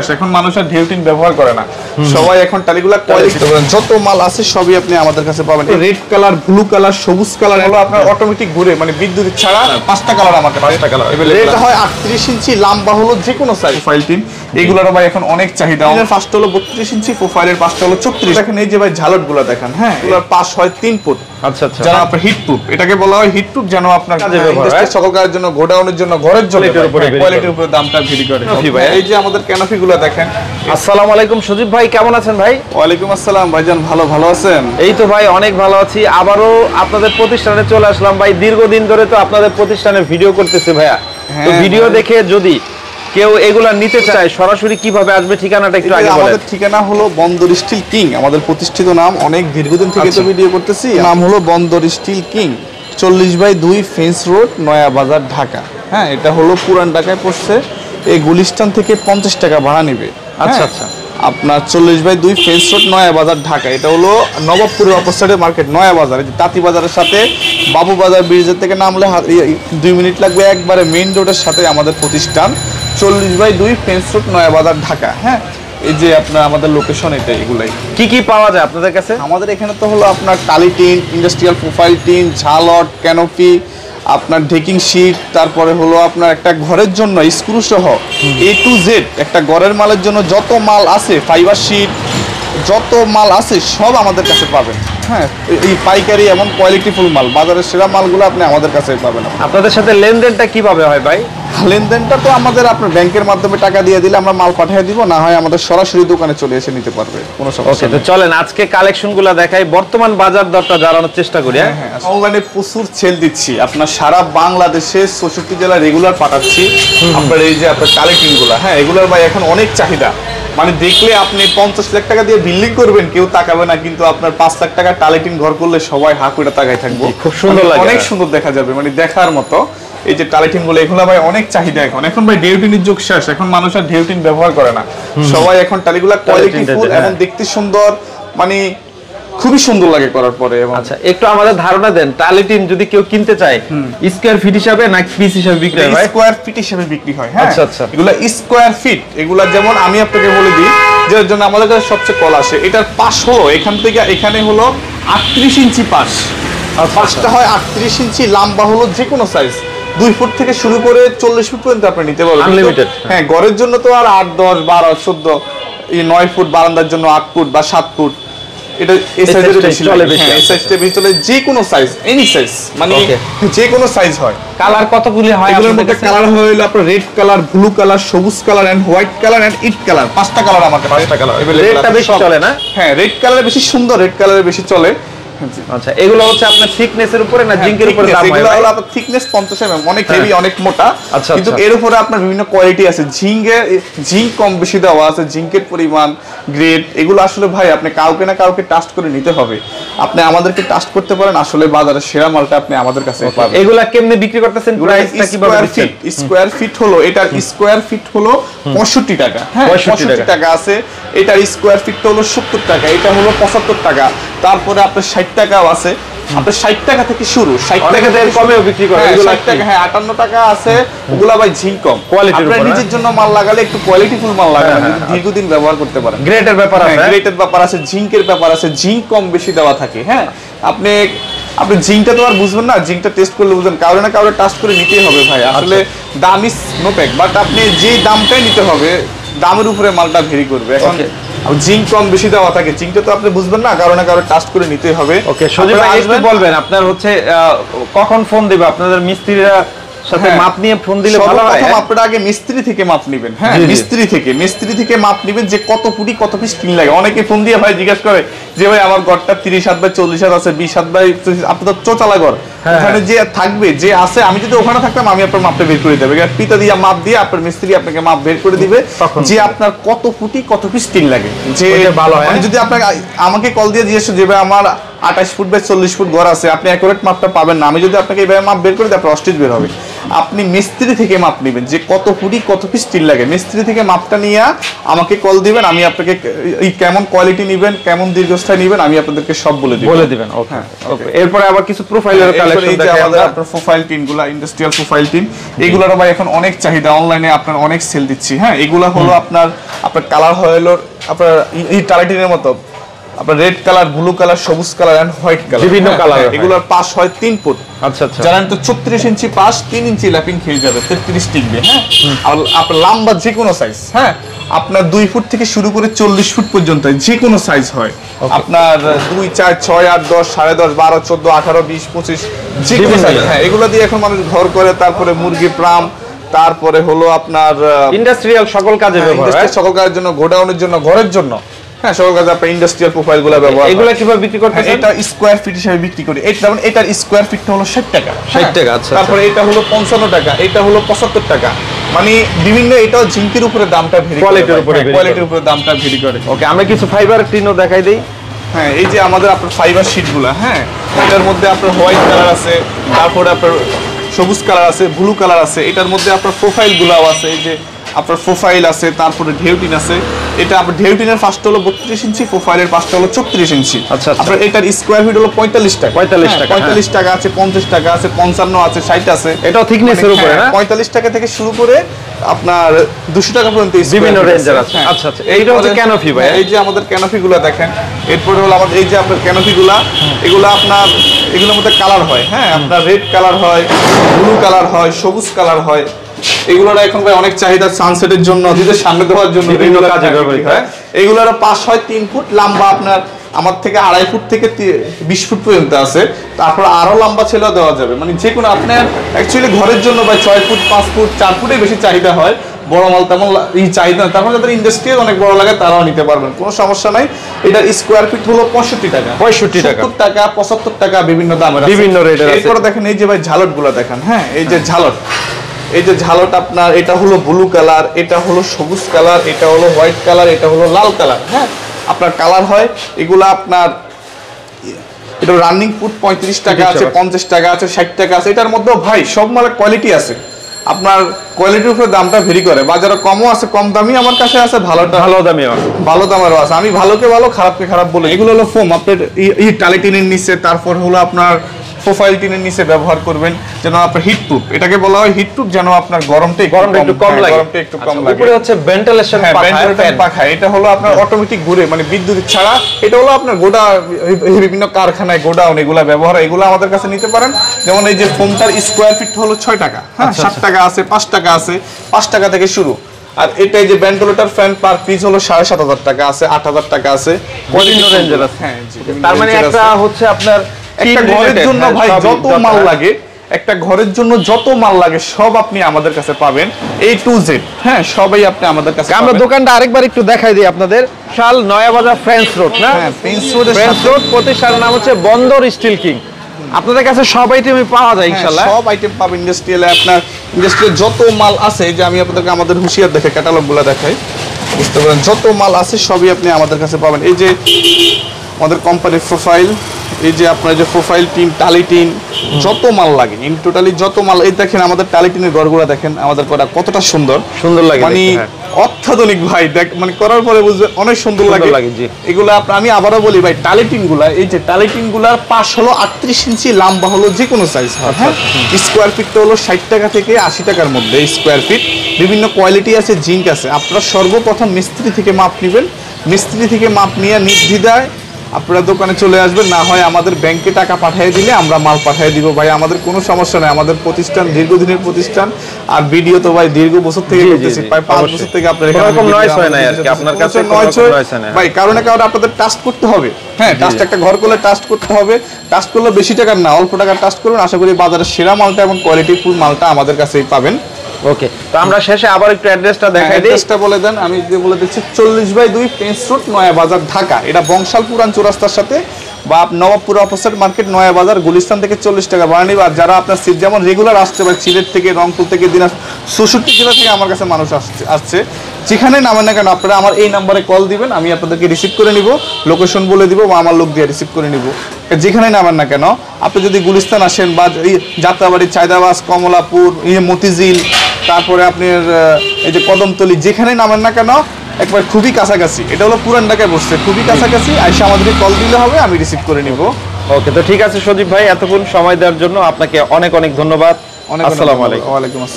এখন মানুষ আর ঢেউটিন ব্যবহার করে না, সবাই এখন টালিগুলা কোয়ালিটি যত মাল আছে সবই আপনি আমাদের কাছে পাবেন। রেড কালার, ব্লু কালার, সবুজ কালার হলো আপনার অটোমেটিক ঘুরে, মানে বিদ্যুৎ ছাড়া পাঁচটা কালার আমাদের পাঁচটা কালার এটা হয় 38 ইঞ্চি, লম্বা হলো যে কোনো সাইজ। প্রোফাইল টিন এগুলোর ভাই এখন অনেক চাহিদা। এর ফার্স্ট হলো 32 ইঞ্চি, প্রোফাইলের পাঁচটা হলো 34। দেখেন এই যে ভাই ঝালটগুলো দেখেন, হ্যাঁ এগুলোর পাশ হয় 3 ফুট। আচ্ছা আচ্ছা, যারা আপনার হিট প্রুফ, এটাকে বলা হয় হিট প্রুফ, যেন আপনার ইন্ডাস্ট্রিয়াল সকল কাজের জন্য, গোডাউনের জন্য, ঘরের জন্য কোয়ালিটির উপরে দামটা ভেরি করে। এই যে আমাদের ক্যানোপিগুলো দেখেন। আসসালামু আলাইকুম সজীব ভাই, কেমন আছেন ভাই? ওয়ালাইকুম আসসালাম ভাইজান, ভালো আছেন? এই তো ভাই অনেক ভালো আছি। আবারও আপনাদের প্রতিষ্ঠানে চলে আসলাম ভাই। দীর্ঘদিন ধরে তো আপনাদের প্রতিষ্ঠানে ভিডিও করতেছি ভাইয়া, তো ভিডিও দেখে যদি কেউ এগুলা নিতে চায় সরাসরি কিভাবে আসবে, ঠিকানাটা একটু আগে বলেন। আমাদের ঠিকানা হলো বন্দর স্টিল কিং, আমাদের প্রতিষ্ঠিত নাম, অনেক দীর্ঘদিন থেকে তো ভিডিও করতেছি। নাম হলো বন্দর স্টিল কিং, 40/2 ফেন্স রোড, নয়া বাজার, ঢাকা। হ্যাঁ, এটা হলো পুরান ঢাকায় পড়ছে। এই গুলিস্তান থেকে 50 টাকা ভাড়া নেবে। আচ্ছা আচ্ছা, আপনার 40/2 ফেন্স রোড, নয়া বাজার, ঢাকা। এটা হলো নবাবপুরের অপোজিটে মার্কেট, নয়া বাজার। তাঁতি বাজারের সাথে বাবু বাজার ব্রিজের থেকে নামলে 2 মিনিট লাগবে, একবারে মেইন রোডের সাথে আমাদের প্রতিষ্ঠান। 40/2 ফেন্স রোড, নয়া বাজার, ঢাকা। হ্যাঁ, এই যে আপনার আমাদের লোকেশন এটা। এগুলাই কি কি পাওয়া যায় আপনাদের কাছে? আমাদের এখানে তো হলো আপনার টালি টিন, ইন্ডাস্ট্রিয়াল প্রোফাইল টিন, ঝালট, ক্যানোপি, আপনার ঢেকিং শীট, তারপরে হলো আপনার একটা ঘরের জন্য স্ক্রু সহ A to Z একটা ঘরের মালের জন্য যত মাল আছে, ফাইবার শীট, যত মাল আছে সব আমাদের কাছে পাবেন। হ্যাঁ, এই পাইকারি এমন কোয়ালিটিফুল মাল, বাজারের সেরা মালগুলো আপনি আমাদের কাছে পাবেন। আপনাদের সাথে লেনদেনটা কিভাবে হয় ভাই? লেনদেনটা তো আমাদের আপনার ব্যাংকের মাধ্যমে টাকা দিয়ে দিলে আমরা মাল পাঠিয়ে দিব, না হয় আমাদের সরাসরি দোকানে চলে এসে নিতে পারবে, কোনো সমস্যা নেই। তো চলেন আজকে কালেকশনগুলো দেখাই, বর্তমান বাজার দরটা জানানোর চেষ্টা করি। হ্যাঁ, অনলাইনে প্রচুর সেল দিচ্ছি, আপনার সারা বাংলাদেশে 64 জেলা রেগুলার পাঠাচ্ছি। আপনার এই যে আপনার কালেকশনগুলো, হ্যাঁ এগুলোর ভাই এখন অনেক চাহিদা। মানে দেখলে আপনি 50 লাখ টাকা দিয়ে বিল্ডিং করবেন, কেউ তাকাবে না, কিন্তু আপনার 5 লাখ টাকা টালিটিন ঘর করলে সবাই হা করে তাকায় থাকবো। খুব সুন্দর লাগে, অনেক সুন্দর দেখা যাবে, মানে দেখার মতো। এই যে টালিটিন গুলো, এগুলো ভাই অনেক চাহিদা এখন ভাই ঢেউটিনের যুগ শেষ, এখন মানুষ আর ঢেউটিন ব্যবহার করে না, সবাই এখন টালিগুলা কোয়ালিটিফুল এবং দেখতে সুন্দর, মানে খুবই সুন্দর লাগে করার পরে। আচ্ছা, একটু আমাদের ধারণা দেন, টালিটিন যদি কেউ কিনতে চায় স্কয়ার ফিট হিসাবে না পিস হিসাবে বিক্রি হয়? ভাই স্কয়ার ফিট হিসাবে বিক্রি হয়। হ্যাঁ, আচ্ছা আচ্ছা, এগুলা স্কয়ার ফিট। এগুলা যেমন আমি আপনাকে বলে দিই, যার জন্য আমাদের কাছে সবচেয়ে কল আসে, এটার পাশ হলো এখান থেকে এখানে হলো 38 ইঞ্চি পাশ, আর পাশটা হয় 38 ইঞ্চি, লম্বা হলো যে কোনো সাইজ 2 ফুট থেকে শুরু করে 40 ফুট পর্যন্ত আপনি নিতে পারবেন, আনলিমিটেড। হ্যাঁ, ঘরের জন্য তো আর 8, 10, 12, 14, এই 9 ফুট, বারান্দার জন্য 8 ফুট বা 7 ফুট, এটা এই সাইজের বেশি চলে। হ্যাঁ, এই সাইজটা বেশি চলে, যে কোনো সাইজ, এনি সাইজ, মানে যে কোনো সাইজ হয়। কালার কতগুলি হয়? এগুলোর মধ্যে কালার হলো আপনার রেড কালার, ব্লু কালার, সবুজ colour and white colour and it colour. 5টা কালার আমাদের, 5টা কালার। রেডটা বেশি চলে না? হ্যাঁ, রেড কালার বেশি সুন্দর, রেড কালারে বেশি চলে। আচ্ছা, এগুলো হচ্ছে আপনার থিকনেসের উপরে না জিঙ্কের উপরে দাম হয়? এগুলো হলো আপনার থিকনেস 50 mm, অনেক হেভি, অনেক মোটা। কিন্তু এর উপরে আপনার বিভিন্ন কোয়ালিটি আছে, জিঙ্ক কম বেশি দেওয়া আছে, জিঙ্কের পরিমাণ, গ্রেড, এগুলো আসলে ভাই আপনি কাউকে না কাউকে টাস্ট করে নিতে হবে। আপনি আমাদেরকে টাস্ট করতে পারেন, আসলে বাজারের সেরা মালটা আপনি আমাদের কাছে পাবেন। এগুলা কেমনে বিক্রি করতেছেন? প্রাইসটা কিভাবে দিচ্ছেন? স্কয়ার ফিট হলো, এটার স্কয়ার ফিট হলো 65 টাকা। হ্যাঁ, 65 টাকা আছে। এটার স্কয়ার ফিট হলো 70 টাকা, এটা হলো 75 টাকা। তারপরে আপনার 60 টাকাও আছে। আপনার 60 টাকা থেকে শুরু, 60 টাকা থেকে কমেও বিক্রি করে। 60 টাকা, হ্যাঁ 58 টাকা আছে। ওগুলা ভাই জিঙ্ক কম কোয়ালিটির। আপনি নিজের জন্য মাল লাগালে একটু কোয়ালিটিফুল মাল লাগাবেন, দীর্ঘদিন ব্যবহার করতে পারেন। গ্রেডের ব্যাপার আছে, গ্রেডের ব্যাপার আছে, জিঙ্কের ব্যাপার আছে, জিঙ্ক কম বেশি দেওয়া থাকে। হ্যাঁ, আপনি জিঙ্কটা তো আর বুঝবেন না, জিঙ্কটা টেস্ট করলে বুঝবেন, কারো না কারো টাস্ট করে নিতেই হবে ভাই। আসলে দাম ইজ নো প্যাক, বাট আপনি যে দামটাই নিতে হবে, দামের উপরে মালটা ভেরি করবে। এখন জিঙ্ক কম বেশি দেওয়া থাকে, জিঙ্কটা তো আপনি বুঝবেন না, কারো না কারো টাস্ট করে নিতেই হবে। ওকে, সজীব ভাই একটু বলবেন আপনার হচ্ছে কখন ফোন দিবে? আপনাদের মিস্ত্রিরা সাথে মাপ নিয়ে ফোন দিলে ভালো হয়। প্রথম আপনারা আগে মিস্ত্রি থেকে মাপ নেবেন। হ্যাঁ, মিস্ত্রি থেকে মাপ নেবেন যে কত ফুটি কত পিস টিন লাগে। অনেকে ফোন দিয়ে ভাই জিজ্ঞাসা করে যে ভাই আমার ঘরটা 30 হাত বাই 40 হাত আছে, 20 হাত বাই, আপনি তো চোচালা ঘর, ওখানে যে থাকবে যে আছে, আমি যদি ওখানে থাকতাম আমি আপনার মাপটা বের করে দেবে, পিতা দিয়ে মাপ দিয়ে আপনার মিস্ত্রি আপনাকে মাপ বের করে দিবে যে আপনার কত ফুটি কত পিস টিন লাগে। যে ভালো হয়, যদি আপনাকে আমাকে কল দিয়ে জিজ্ঞেস যে ভাই আমার 28 ফুট বাই 40 ফুট ঘর আছে, আপনি অ্যাকুরেট মাপটা পাবেন না। আমি যদি আপনাকে এইভাবে মাপ বের করে দিই, আপনার অস্টিচ বের হবে। আপনি মিস্ত্রি থেকে মাপ নেবেন যে কত ফুটি কত পিস স্টিল লাগে, মিস্ত্রি থেকে মাপটা নিয়ে আমাকে কল দিবেন, আমি আপনাকে কেমন কোয়ালিটি নেবেন, কেমন দীর্ঘস্থায়ী নেবেন, আমি আপনাদেরকে সব বলে দিবেন। ওকে ওকে। এরপরে আবার কিছু প্রোফাইলের কালেকশন দেখাই আমরা। আপনার প্রোফাইল টিনগুলো, ইন্ডাস্ট্রিয়াল প্রোফাইল টিন, এগুলোর ভাই এখন অনেক চাহিদা, অনলাইনে আপনার অনেক সেল দিচ্ছি। হ্যাঁ, এগুলো হলো আপনার কালার হলো আপনার এই টালিটিনের মতো, আপনার রেড কালার, ব্লু কালার, সবুজ কালার এন্ড হোয়াইট কালার, বিভিন্ন কালার। এগুলোর পাশ হয় 3 ফুট। আচ্ছা আচ্ছা। জানেন তো 34 ইঞ্চি পাশ, 3 ইঞ্চি ল্যাপিং খেয়ে যাবে, 33 টিকবে। হ্যাঁ, আর আপনার লম্বা যে কোনো সাইজ, হ্যাঁ আপনার 2 ফুট থেকে শুরু করে 40 ফুট পর্যন্ত যে কোনো সাইজ হয়। আপনার 2, 4, 6, 8, 10, 10.5, 12, 14, 18, 20, 25 যে কোনো সাইজ। হ্যাঁ, এগুলো দিয়ে এখন মানুষ ঘর করে, তারপরে মুরগি ফার্ম, তারপরে হলো আপনার ইন্ডাস্ট্রিয়াল সকল কাজে ব্যবহার হয়, সকল কাজের জন্য, গোডাউনের জন্য, ঘরের জন্য। হ্যাঁ, সকল কাজে আপনার ইন্ডাস্ট্রিয়াল প্রোফাইলগুলো ব্যবহার। এগুলো কিভাবে বিক্রি করতেছেন? এটা স্কয়ার ফিট হিসেবে বিক্রি করি। এটার স্কয়ার ফিটটা হলো 60 টাকা। 60 টাকা। আচ্ছা। তারপরে এটা হলো 55 টাকা, এটা হলো 75 টাকা। মানে বিভিন্ন, এটাও জিঙ্কের উপরে দামটা ভেরি করে, কোয়ালিটির উপরে দামটা ভেরি করে। ওকে, আমরা কিছু ফাইবার টিনও দেখাই দেই। হ্যাঁ, এই যে আমাদের আপনার ফাইবার শীটগুলো, হ্যাঁ এটার মধ্যে আপনার হোয়াইট কালার আছে, তারপরে আপনার সবুজ কালার আছে, ব্লু কালার আছে। এটার মধ্যে আপনার প্রোফাইলগুলোও আছে, এই যে আপনার প্রোফাইল আছে, তারপরে ঢেউটিন আছে। এটা আপনার ঢেউটিনের পাঁচটা হলো 32 ইঞ্চি, প্রোফাইলের পাঁচটা হলো 34 ইঞ্চি। আচ্ছা। আপনার এটার স্কয়ার ফিট হলো 45 টাকা। 45 টাকা আছে, 50 টাকা আছে, 55 আছে, 60 আছে। এটাও থিকনেসের উপরে না? 45 টাকা থেকে শুরু করে আপনার 200 টাকা পর্যন্ত বিভিন্ন রেঞ্জের আছে। আচ্ছা আচ্ছা। এইটা হচ্ছে ক্যানোপি ভাই। এই যে আমাদের ক্যানোপিগুলো দেখেন। এরপরে হলো আমাদের এই যে আপনার ক্যানোপিগুলো, এগুলো আপনার এগুলোর মধ্যে কালার হয়। হ্যাঁ, আপনার রেড কালার হয়, ব্লু কালার হয়, সবুজ কালার হয়। এগুলোর এখন ভাই অনেক চাহিদা, সানসেটের জন্য, নদীদের সামনে দেওয়ার জন্য বিভিন্ন কাজে ব্যবহৃত হয়। এগুলোর পাশ হয় 3 ফুট লম্বা, আপনার আমার থেকে 2.5 ফুট থেকে 20 ফুট পর্যন্ত আছে। তারপর আরো লম্বা ছেলেও দেওয়া যাবে, মানে যে কোনো আপনার অ্যাকচুয়ালি ঘরের জন্য ভাই 6 ফুট, 5 ফুট, 4 ফুটের বেশি চাহিদা হয়। বড় মাল তেমন এই চাহিদা, তারপর যাদের ইন্ডাস্ট্রিয়াল অনেক বড় লাগে তারাও নিতে পারবেন, কোনো সমস্যা নাই। এটার স্কয়ার ফিট হলো 65 টাকা, 65 টাকা, 75 টাকা, বিভিন্ন দামের, বিভিন্ন রেটের আছে। এরপর দেখেন এই যে ভাই ঝালটগুলো দেখেন। হ্যাঁ, এই যে ঝালট, এই যে ঝালট আপনার, এটা হলো ব্লু কালার, এটা হলো সবুজ কালার, এটা হলো হোয়াইট কালার, এটা হলো লাল কালার। হ্যাঁ, আপনার কালার হয় এগুলা আপনার, এটা রানিং ফুট 35 টাকা আছে, 50 টাকা আছে, 60 টাকা আছে। এটার মধ্যেও ভাই সব মালের কোয়ালিটি আছে, আপনার কোয়ালিটির উপরে দামটা ভেরি করে। বাজারে কমও আছে, কম দামি আমার কাছে আছে, ভালো দামেরও আছে। আমি ভালোকে ভালো, খারাপকে খারাপ বলে। এগুলো হলো ফোম, আপনার এই টালিটিনের নিচে, তারপর হলো আপনার প্রোফাইল টিনের নিচে ব্যবহার করবেন, যেন আপনার হিট প্রুফ। এটাকে বলা হয় হিট প্রুফ, যেন আপনার গরমটা একটু কম লাগে। উপরে হচ্ছে ভেন্টিলেশন পাখা। এটা হলো আপনার অটোমেটিক ঘুরে, মানে বিদ্যুৎ ছাড়া। এটা হলো আপনার বিভিন্ন কারখানায়, গোডাউন এগুলা ব্যবহার, এগুলো আমাদের কাছে নিতে পারেন। যেমন এই যে ফোমটার স্কয়ার ফিট হলো 6 টাকা। হ্যাঁ, 7 টাকা আছে, 5 টাকা আছে, 5 টাকা থেকে শুরু। আর এটা এই যে ভেন্টিলেটর ফ্যান পার পিস হলো 7,500 টাকা আছে, 8,000 টাকা আছে, বিভিন্ন রেঞ্জের আছে। হ্যাঁ, তার মানে একটা হচ্ছে আপনার একটা ঘরের জন্য ভাই যত মাল লাগে, একটা ঘরের জন্য যত মাল লাগে সব আপনি আমাদের কাছে পাবেন, A to Z। হ্যাঁ, সবই আপনি আমাদের কাছে। আমরা দোকানটা আরেকবার একটু দেখাই দিই আপনাদের। শাল নয়াবাজার ফ্রেঞ্চ রোড না? হ্যাঁ, ফ্রেঞ্চ রোড। প্রতিষ্ঠানের নাম হচ্ছে বন্দর স্টিল কিং। আপনাদের কাছে সব আইটেমই পাওয়া যায় ইনশাআল্লাহ। সব আইটেম পাবেন ইন্ডাস্ট্রিয়ালে। আপনার ইন্ডাস্ট্রিয়াল যত মাল আছে, যে আমি আপনাদেরকে আমাদের হুঁশিয়ার দেখে ক্যাটালগুলো দেখাই, বুঝতে পারেন যত মাল আছে সবই আপনি আমাদের কাছে পাবেন। এই যে আমাদের কোম্পানির প্রোফাইল, এই যে আপনার যে প্রোফাইল টিন, টালি টিন, যত মাল লাগে ইন টোটালি যত মাল। এই দেখেন আমাদের টালি টিনের ঘরগুলো দেখেন, আমাদের করা কতটা সুন্দর লাগে, মানে অত্যাধুনিক ভাই। দেখ মানে করার পরে বুঝবে অনেক সুন্দর লাগে। এগুলো আমি আবারও বলি ভাই, টালি টিন গুলা, এই যে টালি টিন গুলার পাশ হলো 38 ইঞ্চি, লম্বা হলো যে কোনো সাইজ। হ্যাঁ, স্কোয়ার ফিটটা হলো 60 টাকা থেকে 80 টাকার মধ্যে স্কোয়ার ফিট। বিভিন্ন কোয়ালিটি আছে, জিঙ্ক আছে। আপনারা সর্বপ্রথম মিস্ত্রি থেকে মাপ নেবেন, মিস্ত্রি থেকে মাপ নিয়ে নির্দ্বিধায় আপনারা দোকানে চলে আসবেন, না হয় আমাদের ব্যাংকে টাকা পাঠিয়ে দিলে আমরা মাল পাঠিয়ে দিব ভাই, আমাদের কোনো সমস্যা নাই। আমাদের প্রতিষ্ঠান দীর্ঘদিনের প্রতিষ্ঠান, আর ভিডিও তো ভাই দীর্ঘ বছর থেকে করতেছি, প্রায় 5 বছর থেকে আপনাদের এখানে আপনার কাছে ভাই কারণে আপনাদের টাস্ট করতে হবে। হ্যাঁ, টাস্ট একটা ঘর করলে টাস্ট করতে হবে। টাস্ট করলে বেশি টাকার না, অল্প টাকার টাস্ট করুন। আশা করি বাজারের সেরা মালটা এবং কোয়ালিটি ফুল মালটা আমাদের কাছেই পাবেন। ওকে, তো আমরা শেষে আবার একটু অ্যাড্রেসটা দেখাই দিই। অ্যাড্রেসটা বলে দেন। আমি বলে দিচ্ছি 40/2 ফ্রেঞ্চ রোড, নয়াবাজার, ঢাকা। এটা বংশাল পুরান চৌরাস্তার সাথে বা নবাবপুর অপোজিট মার্কেট নয়া বাজার গুলিস্তান থেকে 40 টাকা ভাড়া নিবে। আর যারা আপনার সিট যেমন রেগুলার আসতে পারে সিলেট থেকে, রংপুর থেকে, দিনাজপুর, 64 জেলা থেকে আমার কাছে মানুষ আসছে, যেখানে নামেন না কেন আপনারা আমার এই নাম্বারে কল দিবেন, আমি আপনাদেরকে রিসিভ করে নিব, লোকেশন বলে দিব বা আমার লোক দিয়ে রিসিভ করে নিব। যেখানে নামেন না কেন, আপনি যদি গুলিস্তান আসেন বা যাত্রাবাড়ি, চায়দাবাস, কমলাপুর, মতিঝিল, তারপরে আপনার এই যে কদমতলি, যেখানে নামেন না কেন একবার খুবই কাছাকাছি, এটা হলো পুরান ঢাকায় বসছে, খুবই কাছাকাছি, আইসা আমাদেরকে কল দিলে হবে, আমি রিসিভ করে নিব। ওকে, তো ঠিক আছে সজীব ভাই, এতক্ষণ সময় দেওয়ার জন্য আপনাকে অনেক অনেক ধন্যবাদ। অনেক আসসালামু আলাইকুম। ওয়ালাইকুম আসসালাম।